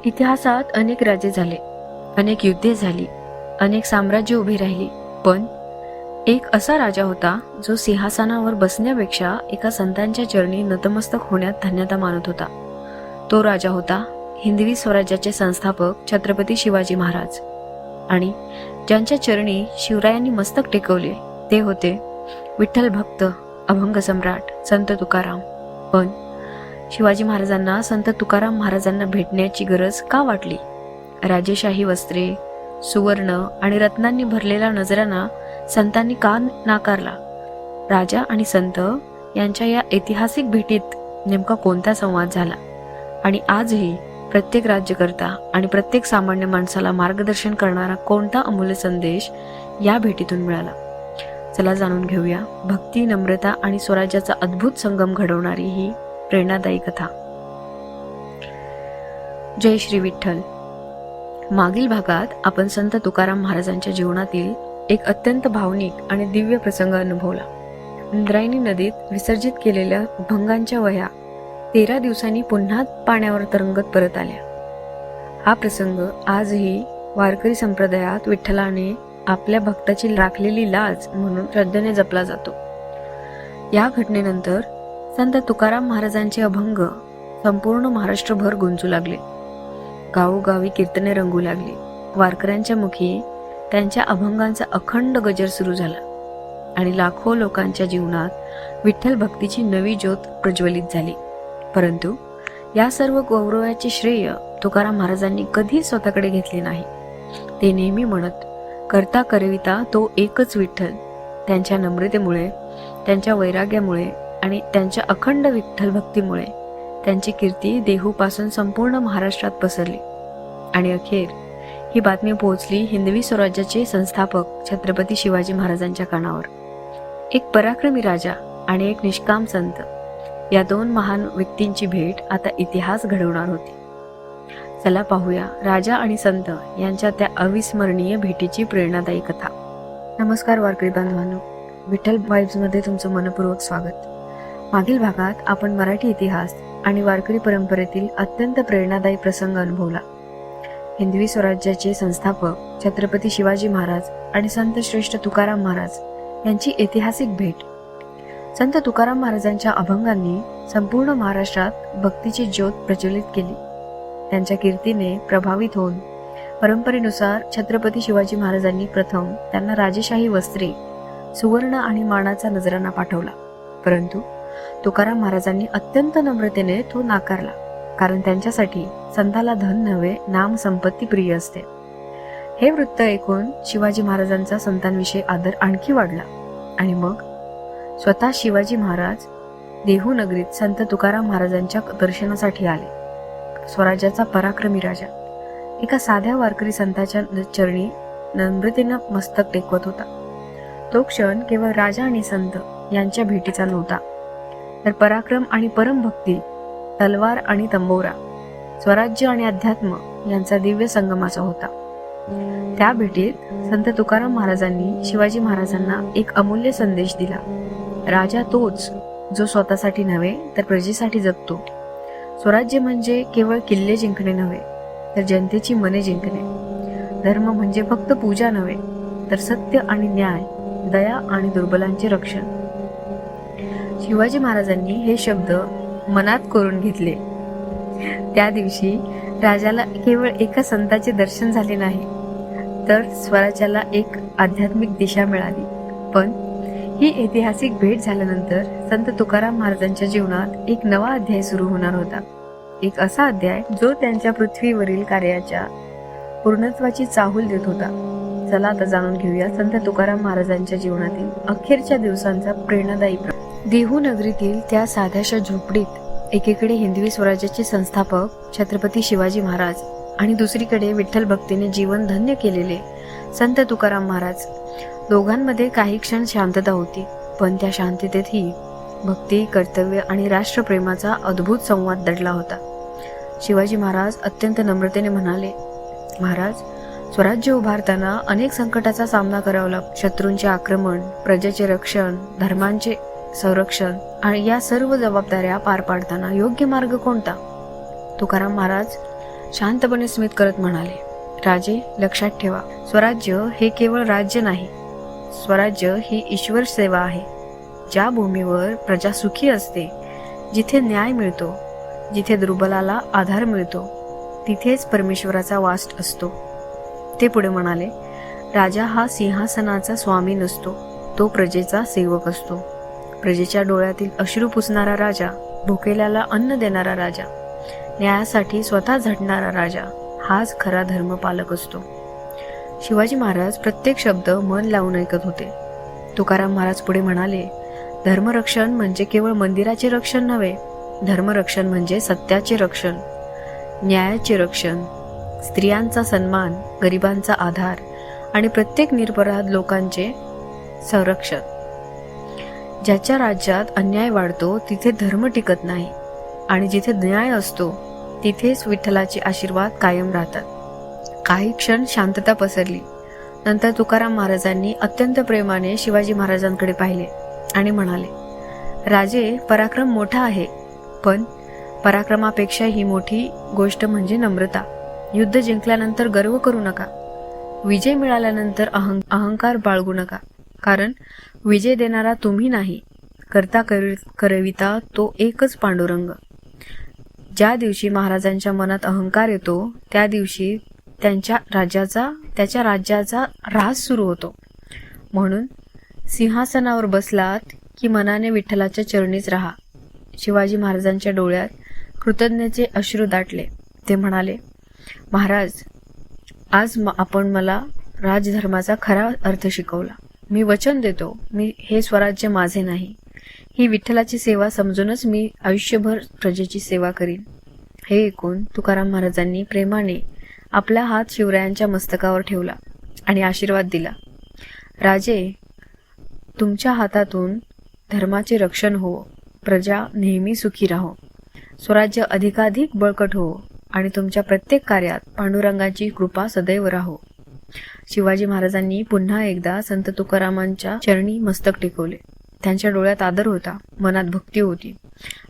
इतिहासात अनेक राजे झाले, अनेक युद्धे झाली, अनेक साम्राज्य उभी राहिली, पण एक असा राजा होता जो सिंहासनावर बसण्यापेक्षा एका संतांच्या चरणी नतमस्तक होण्यात धन्यता मानत होता. तो राजा होता हिंदवी स्वराज्याचे संस्थापक छत्रपती शिवाजी महाराज. आणि ज्यांच्या चरणी शिवरायांनी मस्तक टेकवले ते होते विठ्ठल भक्त, अभंग सम्राट संत तुकाराम. पण शिवाजी महाराजांना संत तुकाराम महाराजांना भेटण्याची गरज का वाटली? राजेशाही वस्त्रे, सुवर्ण आणि रत्नांनी भरलेला नजराणा संतांनी का नाकारला? राजा आणि संत यांच्या या ऐतिहासिक भेटीत नेमका कोणता संवाद झाला? आणि आजही प्रत्येक राज्यकर्ता आणि प्रत्येक सामान्य माणसाला मार्गदर्शन करणारा कोणता अमूल्य संदेश या भेटीतून मिळाला? चला जाणून घेऊया भक्ती, नम्रता आणि स्वराज्याचा अद्भुत संगम घडवणारी ही प्रेरणादायी कथा. जय श्री विठ्ठल. मागील भागात आपण संत तुकाराम महाराजांच्या जीवनातील एक अत्यंत भावनिक आणि दिव्य प्रसंग अनुभवला. इंद्रायणी नदीत विसर्जित केलेल्या भंगांच्या वह्या 13 दिवसांनी पुन्हा पाण्यावर तरंगत परत आल्या. हा प्रसंग आजही वारकरी संप्रदायात विठ्ठलाने आपल्या भक्ताची राखलेली लाज म्हणून श्रद्धेने जपला जातो. या घटनेनंतर संत तुकाराम महाराजांचे अभंग संपूर्ण महाराष्ट्रभर गुंजू लागले. गावोगावी कीर्तने रंगू लागली. वारकऱ्यांच्या मुखी त्यांच्या अभंगांचा अखंड गजर सुरू झाला आणि लाखो लोकांच्या जीवनात विठ्ठल भक्तीची नवी ज्योत प्रज्वलित झाली. परंतु या सर्व गौरवाचे श्रेय तुकाराम महाराजांनी कधी स्वतःकडे घेतले नाही. ते नेहमी म्हणत, करता करविता तो एकच विठ्ठल. त्यांच्या नम्रतेमुळे, त्यांच्या वैराग्यामुळे आणि त्यांच्या अखंड विठ्ठल भक्तीमुळे त्यांची कीर्ती देहूपासून संपूर्ण महाराष्ट्रात पसरली. आणि अखेर ही बातमी पोहोचली हिंदवी स्वराज्याचे संस्थापक छत्रपती शिवाजी महाराजांच्या कानावर. एक पराक्रमी राजा आणि एक निष्काम संत, या दोन महान व्यक्तींची भेट आता इतिहास घडवणार होती. चला पाहूया राजा आणि संत यांच्या त्या अविस्मरणीय भेटीची प्रेरणादायी कथा. नमस्कार वारकरी बांधवांनो, विठ्ठल वाईब्समध्ये तुमचं मनपूर्वक स्वागत. मागील भागात आपण मराठी इतिहास आणि वारकरी परंपरेतील अत्यंत प्रेरणादायी प्रसंग अनुभवला. हिंदवी स्वराज्याचे संस्थापक छत्रपती शिवाजी महाराज आणि संत श्रेष्ठ तुकाराम महाराज यांची ऐतिहासिक भेट. संत तुकाराम महाराजांच्या अभंगांनी संपूर्ण महाराष्ट्रात भक्तीची ज्योत प्रज्वलित केली. त्यांच्या कीर्तीने प्रभावित होऊन परंपरेनुसार छत्रपती शिवाजी महाराजांनी प्रथम त्यांना राजेशाही वस्त्रे, सुवर्ण आणि मानाचा नजराणा पाठवला. परंतु तुकाराम महाराजांनी अत्यंत नम्रतेने तो नाकारला, कारण त्यांच्यासाठी संताला धन नव्हे, नाम संपत्ती प्रिय असते. हे वृत्त ऐकून शिवाजी महाराजांचा संतांविषयी आदर आणखी वाढला आणि मग स्वतः शिवाजी महाराज देहू नगरीत संत तुकाराम महाराजांच्या दर्शनासाठी आले. स्वराज्याचा पराक्रमी राजा एका साध्या वारकरी संताच्या चरणी नम्रतेनं मस्तक टेकवत होता. तो क्षण केवळ राजा आणि संत यांच्या भेटीचा नव्हता, तर पराक्रम आणि परमभक्ती, तलवार आणि तंबोरा, स्वराज्य आणि अध्यात्म यांचा दिव्य संगमाचा होता. त्या भेटीत संत तुकाराम महाराजांनी शिवाजी महाराजांना एक अमूल्य संदेश दिला. राजा तोच जो स्वतःसाठी नव्हे तर प्रजेसाठी जगतो. स्वराज्य म्हणजे केवळ किल्ले जिंकणे नव्हे, तर जनतेची मने जिंकणे. धर्म म्हणजे फक्त पूजा नव्हे, तर सत्य आणि न्याय, दया आणि दुर्बलांचे रक्षण. शिवाजी महाराजांनी हे शब्द मनात कोरून घेतले. त्या दिवशी राजाला केवळ एका संताचे दर्शन झाले नाही, तर स्वराज्याला एक आध्यात्मिक दिशा मिळाली. पण ही ऐतिहासिक भेट झाल्यानंतर संत तुकाराम महाराजांच्या जीवनात एक नवा अध्याय सुरू होणार होता. एक असा अध्याय जो त्यांच्या पृथ्वीवरील कार्याच्या पूर्णत्वाची चाहूल देत होता. चला आता जाणून घेऊया संत तुकाराम महाराजांच्या जीवनातील अखेरच्या दिवसांचा प्रेरणादायी. देहू नगरीतील त्या साध्याशा झोपडीत एकीकडे हिंदवी स्वराज्याचे संस्थापक छत्रपती शिवाजी महाराज आणि दुसरीकडे विठ्ठल भक्तीने जीवन धन्य केलेले संत तुकाराम महाराज. दोघांमध्ये काही क्षण शांतता होती, पण त्या शांततेतही भक्ती, कर्तव्य आणि राष्ट्रप्रेमाचा अद्भुत संवाद दडला होता. शिवाजी महाराज अत्यंत नम्रतेने म्हणाले, महाराज, स्वराज्य उभारताना अनेक संकटाचा सामना करावा लागतो. शत्रूंचे आक्रमण, प्रजेचे रक्षण, धर्मांचे संरक्षण आणि या सर्व जबाबदाऱ्या पार पाडताना योग्य मार्ग कोणता? तुकाराम महाराज शांतपणे स्मित करत म्हणाले, राजे, लक्षात ठेवा, स्वराज्य हे केवळ राज्य नाही. स्वराज्य ही ईश्वर सेवा आहे. ज्या भूमीवर प्रजा सुखी असते, जिथे न्याय मिळतो, जिथे दुर्बलाला आधार मिळतो, तिथेच परमेश्वराचा वास असतो. ते पुढे म्हणाले, राजा हा सिंहासनाचा स्वामी नसतो, तो प्रजेचा सेवक असतो. प्रजेच्या डोळ्यातील अश्रू पुसणारा राजा, भुकेल्याला अन्न देणारा राजा, न्यायासाठी स्वतः झटणारा राजा, हाच खरा धर्मपालक असतो. शिवाजी महाराज प्रत्येक शब्द मन लावून ऐकत होते. तुकाराम महाराज पुढे म्हणाले, धर्मरक्षण म्हणजे केवळ मंदिराचे रक्षण नव्हे, धर्मरक्षण म्हणजे सत्याचे रक्षण, न्यायाचे रक्षण, स्त्रियांचा सन्मान, गरिबांचा आधार आणि प्रत्येक निरपराध लोकांचे संरक्षण. ज्याच्या राज्यात अन्याय वाढतो तिथे धर्म टिकत नाही, आणि जिथे न्याय असतो तिथेच विठ्ठलाचे आशीर्वाद कायम राहतात. काही क्षण शांतता पसरली. नंतर तुकाराम महाराजांनी अत्यंत प्रेमाने शिवाजी महाराजांकडे पाहिले आणि म्हणाले, राजे, पराक्रम मोठा आहे, पण पराक्रमापेक्षा ही मोठी गोष्ट म्हणजे नम्रता. युद्ध जिंकल्यानंतर गर्व करू नका. विजय मिळाल्यानंतर अहंकार बाळगू नका, कारण विजय देणारा तुम्ही नाही, करता करविता तो एकच पांडुरंग. ज्या दिवशी महाराजांच्या मनात अहंकार येतो, त्या दिवशी त्याच्या राज्याचा ऱ्हास सुरू होतो. म्हणून सिंहासनावर बसलात की मनाने विठ्ठलाच्या चरणीच राहा. शिवाजी महाराजांच्या डोळ्यात कृतज्ञतेचे अश्रू दाटले. ते म्हणाले, महाराज, आज आपण मला राजधर्माचा खरा अर्थ शिकवला. मी वचन देतो, हे स्वराज्य माझे नाही, ही विठ्ठलाची सेवा समजूनच मी आयुष्यभर प्रजेची सेवा करीन. हे ऐकून तुकाराम महाराजांनी प्रेमाने आपला हात शिवरायांच्या मस्तकावर ठेवला आणि आशीर्वाद दिला. राजे, तुमच्या हातातून धर्माचे रक्षण हो, प्रजा नेहमी सुखी राहो, स्वराज्य अधिकाधिक बळकट हो आणि तुमच्या प्रत्येक कार्यात पांडुरंगाची कृपा सदैव राहो. शिवाजी महाराजांनी पुन्हा एकदा संत तुकारामांच्या चरणी मस्तक टेकवले. त्यांच्या डोळ्यात आदर होता, मनात भक्ती होती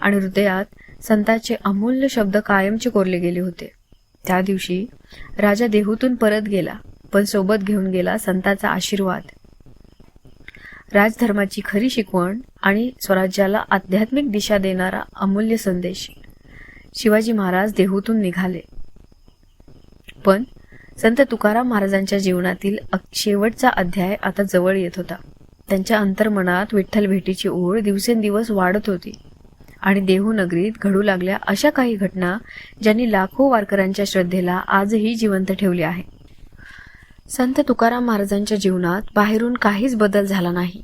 आणि हृदयात संतांचे अमूल्य शब्द कायमचे कोरले गेले होते. त्या दिवशी राजा देहूतून परत गेला, पण सोबत घेऊन गेला संतांचा आशीर्वाद, राजधर्माची खरी शिकवण आणि स्वराज्याला आध्यात्मिक दिशा देणारा अमूल्य संदेश. शिवाजी महाराज देहूतून निघाले, पण संत तुकाराम महाराजांच्या जीवनातील शेवटचा अध्याय आता जवळ येत होता. त्यांच्या अंतर्मनात विठ्ठल भेटीची ओढ दिवसेंदिवस वाढत होती आणि देहू नगरीत घडू लागल्या अशा काही घटना ज्यांनी लाखो वारकऱ्यांच्या श्रद्धेला आजही जिवंत ठेवले आहे. संत तुकाराम महाराजांच्या जीवनात बाहेरून काहीच बदल झाला नाही.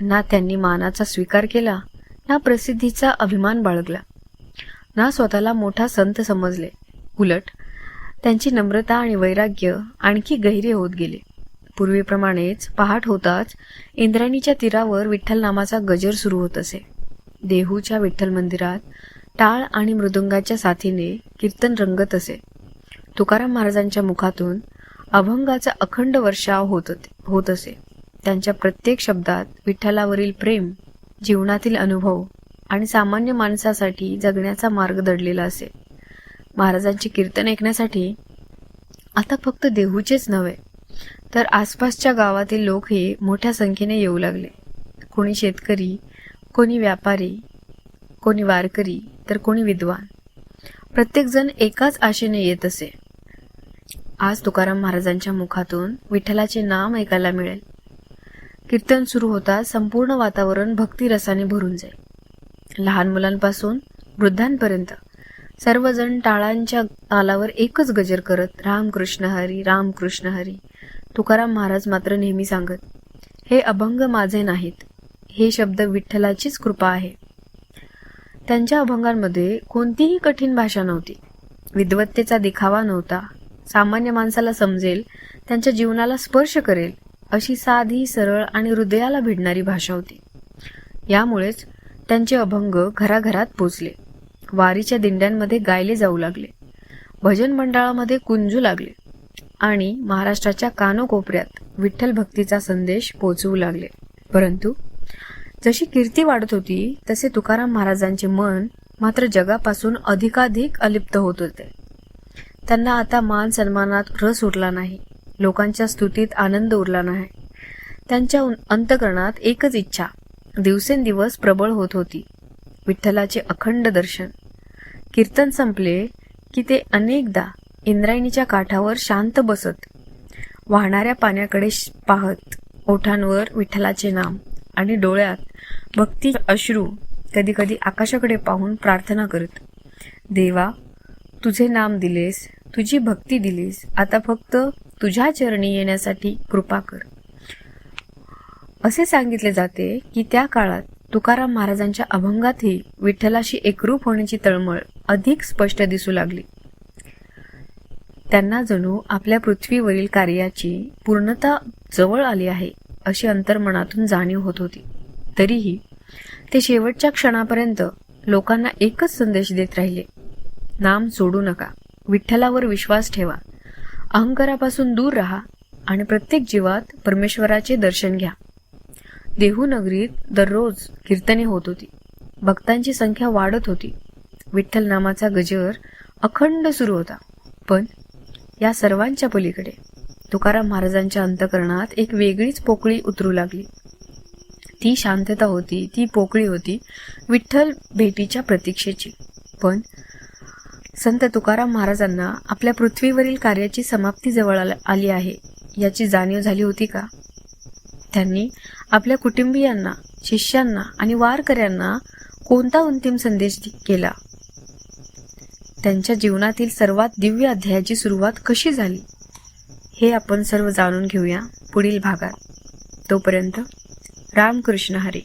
ना त्यांनी मानाचा स्वीकार केला, ना प्रसिद्धीचा अभिमान बाळगला, ना स्वतःला मोठा संत समजले. उलट त्यांची नम्रता आणि वैराग्य आणखी गहिरे होत गेले. पूर्वीप्रमाणेच पहाट होताच इंद्रायणीच्या तीरावर विठ्ठल नामाचा गजर सुरू होत असे. देहूच्या विठ्ठल मंदिरात टाळ आणि मृदुंगाच्या साथीने कीर्तन रंगत असे. तुकाराम महाराजांच्या मुखातून अभंगाचा अखंड वर्षाव होत असे. त्यांच्या प्रत्येक शब्दात विठ्ठलावरील प्रेम, जीवनातील अनुभव आणि सामान्य माणसासाठी जगण्याचा मार्ग दडलेला असे. महाराजांची कीर्तन ऐकण्यासाठी आता फक्त देहूचेच नव्हे, तर आसपासच्या गावातील लोकही मोठ्या संख्येने येऊ लागले. कोणी शेतकरी, कोणी व्यापारी, कोणी वारकरी, तर कोणी विद्वान. प्रत्येकजण एकाच आशेने येत असे. आज तुकाराम महाराजांच्या मुखातून विठ्ठलाचे नाम ऐकायला मिळेल. कीर्तन सुरू होता संपूर्ण वातावरण भक्तिरसाने भरून जाईल. लहान मुलांपासून वृद्धांपर्यंत सर्वजण टाळांच्या तालावर एकच गजर करत रामकृष्ण हरी, रामकृष्ण हरी. तुकाराम महाराज मात्र नेहमी सांगत, हे अभंग माझे नाहीत, हे शब्द विठ्ठलाचीच कृपा आहे. त्यांच्या अभंगांमध्ये कोणतीही कठीण भाषा नव्हती, विद्वत्तेचा दिखावा नव्हता. सामान्य माणसाला समजेल, त्यांच्या जीवनाला स्पर्श करेल अशी साधी, सरळ आणि हृदयाला भिडणारी भाषा होती. यामुळेच त्यांचे अभंग घराघरात पोचले, वारीच्या दिंड्यांमध्ये गायले जाऊ लागले, भजन मंडळामध्ये कुंजू लागले आणि महाराष्ट्राच्या कानोकोपऱ्यात विठ्ठल भक्तीचा संदेश पोचवू लागले. परंतु जशी कीर्ती वाढत होती तसे तुकाराम महाराजांचे मन मात्र जगापासून अधिकाधिक अलिप्त होत होते. त्यांना आता मान सन्मानात रस उरला नाही, लोकांच्या स्तुतीत आनंद उरला नाही. त्यांच्या अंतःकरणात एकच इच्छा दिवसेंदिवस प्रबळ होत होती, विठ्ठलाचे अखंड दर्शन. कीर्तन संपले की ते अनेकदा इंद्रायणीच्या काठावर शांत बसत, वाहणाऱ्या पाण्याकडे पाहत, ओठांवर विठ्ठलाचे नाम आणि डोळ्यात भक्ती अश्रू कधी कधी आकाशाकडे पाहून प्रार्थना करत, देवा, तुझे नाम दिलेस, तुझी भक्ती दिलीस, आता फक्त तुझ्या चरणी येण्यासाठी कृपा कर. असे सांगितले जाते की त्या काळात तुकाराम महाराजांच्या अभंगातही विठ्ठलाशी एकरूप होण्याची तळमळ अधिक स्पष्ट दिसू लागली. त्यांना जणू आपल्या पृथ्वीवरील कार्याची पूर्णता जवळ आली आहे अशी अंतर्मनातून जाणीव होत होती. तरीही ते शेवटच्या क्षणापर्यंत लोकांना एकच संदेश देत राहिले, नाम सोडू नका, विठ्ठलावर विश्वास ठेवा, अहंकारापासून दूर राहा आणि प्रत्येक जीवात परमेश्वराचे दर्शन घ्या. देहू नगरीत दररोज कीर्तने होत होती, भक्तांची संख्या वाढत होती, विठ्ठल नामाचा गजर अखंड सुरू होता. पण या सर्वांच्या पलीकडे तुकाराम महाराजांच्या अंतःकरणात एक वेगळीच पोकळी उतरू लागली. ती शांतता होती, ती पोकळी होती विठ्ठल भेटीच्या प्रतीक्षेची. पण संत तुकाराम महाराजांना आपल्या पृथ्वीवरील कार्याची समाप्ती जवळ आली आहे याची जाणीव झाली होती का? त्यांनी आपल्या कुटुंबियांना, शिष्यांना आणि वारकऱ्यांना कोणता अंतिम संदेश केला? त्यांच्या जीवनातील सर्वात दिव्य अध्यायाची सुरुवात कशी झाली हे आपण सर्व जाणून घेऊया पुढील भागात. तोपर्यंत रामकृष्ण हरी.